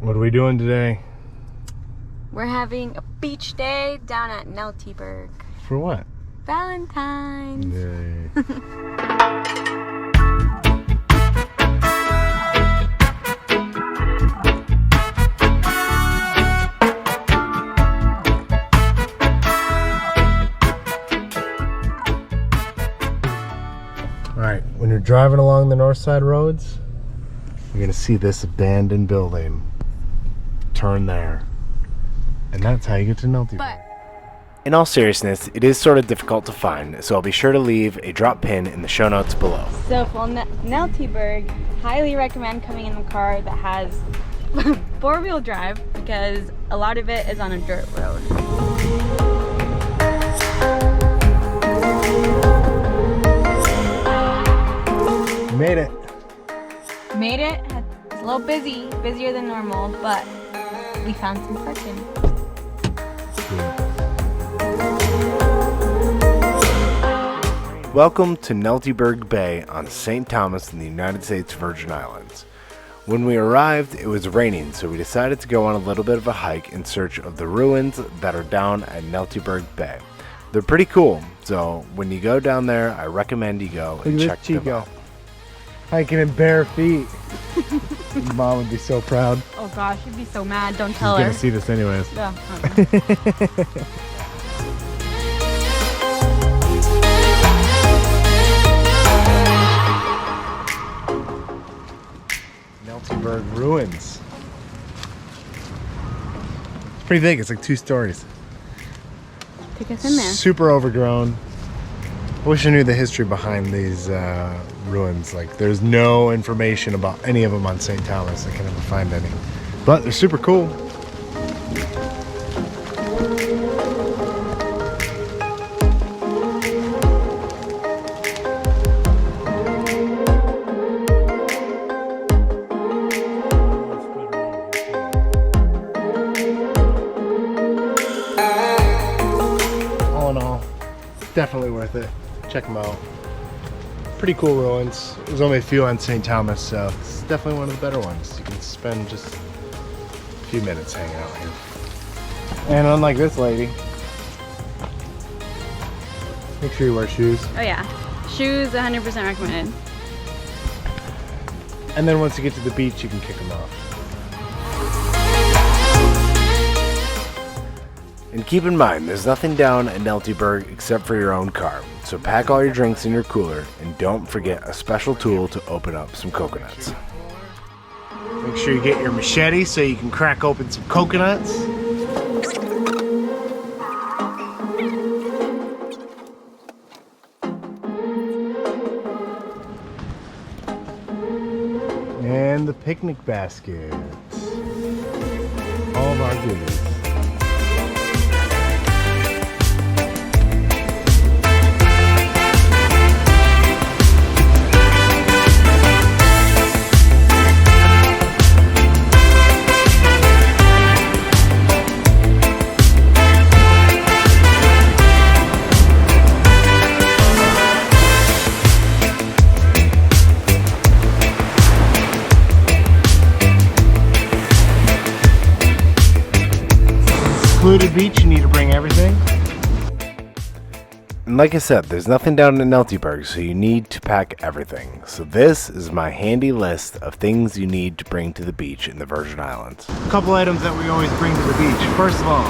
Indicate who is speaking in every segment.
Speaker 1: What are we doing today?
Speaker 2: We're having a beach day down at Neltjeberg.
Speaker 1: For what?
Speaker 2: Valentine's.
Speaker 1: Yay. Alright, when you're driving along the north side roads, you're going to see this abandoned building. Turn there. And that's how you get to Neltjeberg. In all seriousness, it is sort of difficult to find, so I'll be sure to leave a drop pin in the show notes below.
Speaker 2: So for Neltjeberg, highly recommend coming in a car that has four-wheel drive because a lot of it is on a dirt road.
Speaker 1: Made it.
Speaker 2: Made it. It's a little busy, busier than normal, but we found some parking.
Speaker 1: Welcome to Neltjeberg Bay on St. Thomas in the United States Virgin Islands. When we arrived, it was raining, so we decided to go on a little bit of a hike in search of the ruins that are down at Neltjeberg Bay. They're pretty cool, so when you go down there, I recommend you go and check them out. Hiking in bare feet. Mom would be so proud.
Speaker 2: Oh gosh, she'd be so mad. Don't tell her.
Speaker 1: She's gonna see this anyways.
Speaker 2: Yeah.
Speaker 1: Neltjeberg ruins. It's pretty big. It's like 2 stories.
Speaker 2: Take us in there.
Speaker 1: Super overgrown. I wish I knew the history behind these ruins. Like, there's no information about any of them on St. Thomas. I can never find any. But they're super cool. All in all, definitely worth it. Check them out. Pretty cool ruins. There's only a few on St. Thomas, so it's definitely one of the better ones. You can spend just a few minutes hanging out here. And unlike this lady, make sure you wear shoes.
Speaker 2: Oh yeah, shoes 100% recommended.
Speaker 1: And then once you get to the beach, you can kick them off. And keep in mind, there's nothing down at Neltjeberg except for your own car. So pack all your drinks in your cooler and don't forget a special tool to open up some coconuts. Make sure you get your machete so you can crack open some coconuts. And the picnic basket. All of our goodies. Secluded beach, you need to bring everything. And like I said, there's nothing down in Neltjeberg, so you need to pack everything. So this is my handy list of things you need to bring to the beach in the Virgin Islands. A couple items that we always bring to the beach. First of all,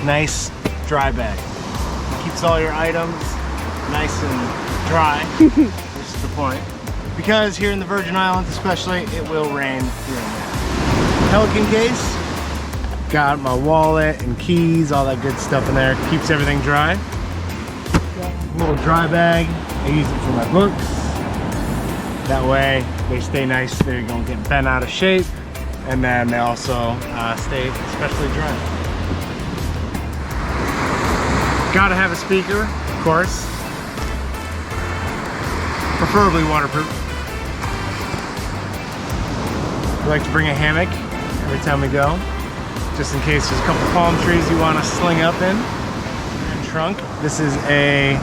Speaker 1: nice dry bag. Keeps all your items nice and dry, which is the point. Because here in the Virgin Islands especially, it will rain here and there. Pelican case. Got my wallet and keys, all that good stuff in there. Keeps everything dry. Little dry bag. I use it for my books. That way they stay nice. They don't get bent out of shape. And then they also stay especially dry. Gotta have a speaker, of course. Preferably waterproof. We like to bring a hammock every time we go, just in case there's a couple palm trees you want to sling up in. And trunk. This is a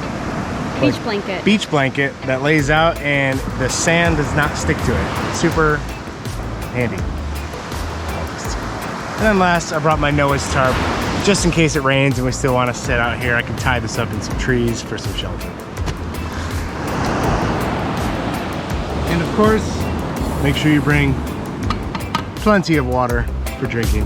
Speaker 2: beach blanket.
Speaker 1: Beach blanket that lays out and the sand does not stick to it. Super handy. And then last, I brought my Noah's tarp. Just in case it rains and we still want to sit out here, I can tie this up in some trees for some shelter. And of course, make sure you bring plenty of water for drinking.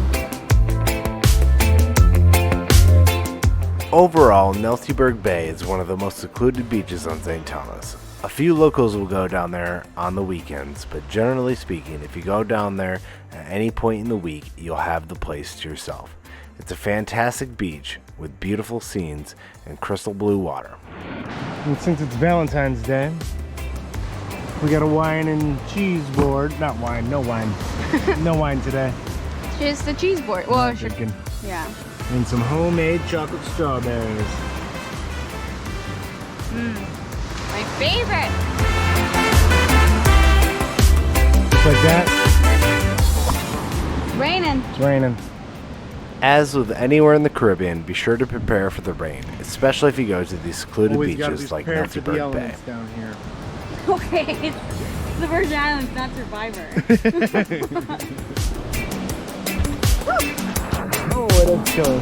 Speaker 1: Overall, Neltjeberg Bay is one of the most secluded beaches on St. Thomas. A few locals will go down there on the weekends, but generally speaking, if you go down there at any point in the week, you'll have the place to yourself. It's a fantastic beach with beautiful scenes and crystal blue water. And since it's Valentine's Day, we got a wine and cheese board. Not wine, no wine. No wine today.
Speaker 2: Just the cheese board. Well, yeah.
Speaker 1: And some homemade chocolate strawberries.
Speaker 2: My favorite.
Speaker 1: Just like that.
Speaker 2: It's raining.
Speaker 1: It's raining. As with anywhere in the Caribbean, be sure to prepare for the rain, especially if you go to these secluded beaches like Neltjeberg Bay.
Speaker 3: Down here.
Speaker 2: Okay, it's the Virgin Islands, not Survivor.
Speaker 1: Oh, that's cool.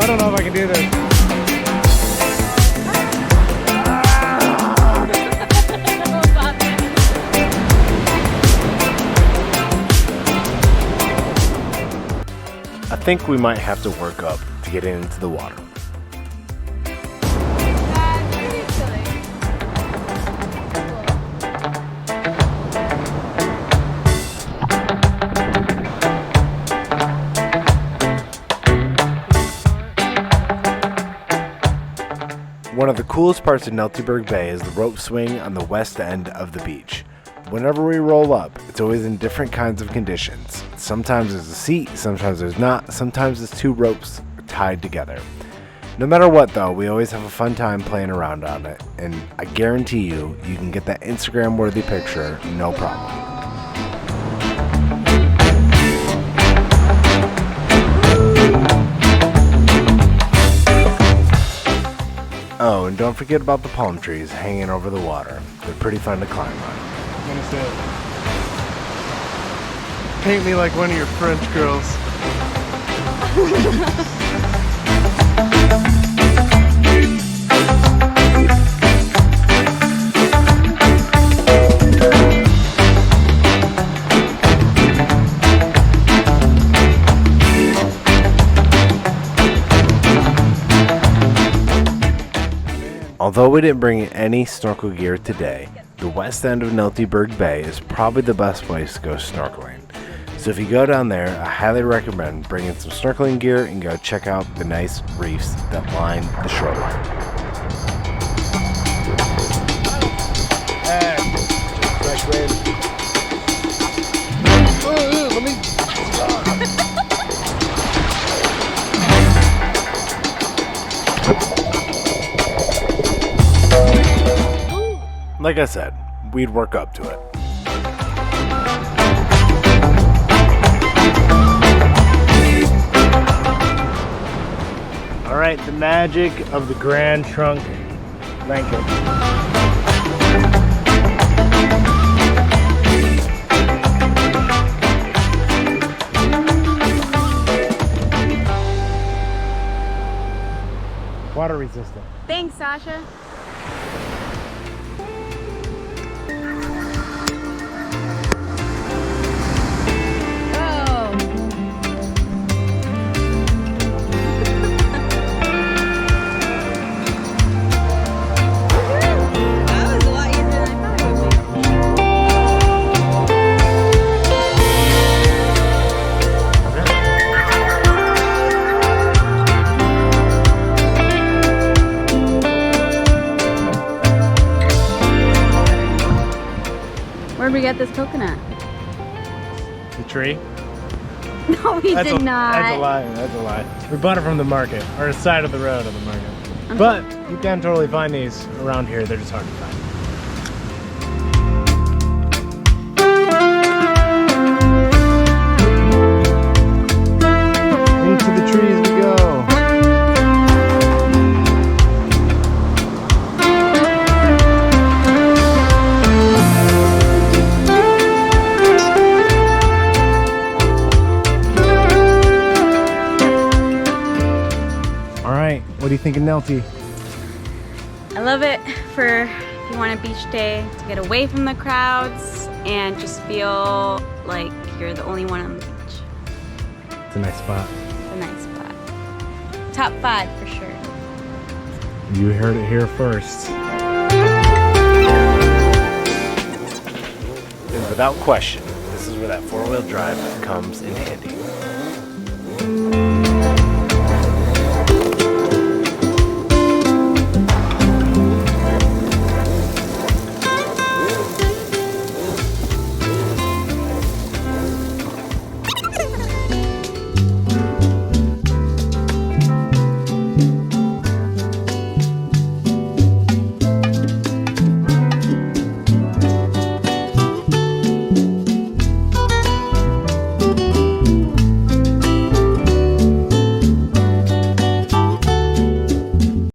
Speaker 1: I don't know if I can do this. I think we might have to work up to get into the water.
Speaker 2: That's pretty silly.
Speaker 1: One of the coolest parts of Neltjeberg Bay is the rope swing on the west end of the beach. Whenever we roll up, it's always in different kinds of conditions. Sometimes there's a seat, sometimes there's not, sometimes there's two ropes tied together. No matter what though, we always have a fun time playing around on it, and I guarantee you can get that Instagram worthy picture no problem. Oh, and don't forget about the palm trees hanging over the water. They're pretty fun to climb on.
Speaker 3: I'm gonna say it. Paint me like one of your French girls.
Speaker 1: Although we didn't bring any snorkel gear today, the west end of Neltjeberg Bay is probably the best place to go snorkeling. So if you go down there, I highly recommend bringing some snorkeling gear and go check out the nice reefs that line the shoreline. Like I said, we'd work up to it. All right, the magic of the Grand Trunk blanket. Water resistant.
Speaker 2: Thanks, Sasha. Where'd we get this coconut?
Speaker 1: The tree?
Speaker 2: No, we did not.
Speaker 1: That's a lie. That's a lie. We bought it from the market, or the side of the road of the market. But you can totally find these around here. They're just hard to find. Into the trees we go. do you think of Nelty?
Speaker 2: I love it for if you want a beach day to get away from the crowds and just feel like you're the only one on the beach.
Speaker 1: It's a nice spot.
Speaker 2: It's a nice spot. Top 5 for sure.
Speaker 1: You heard it here first. And without question, this is where that 4-wheel drive comes in handy.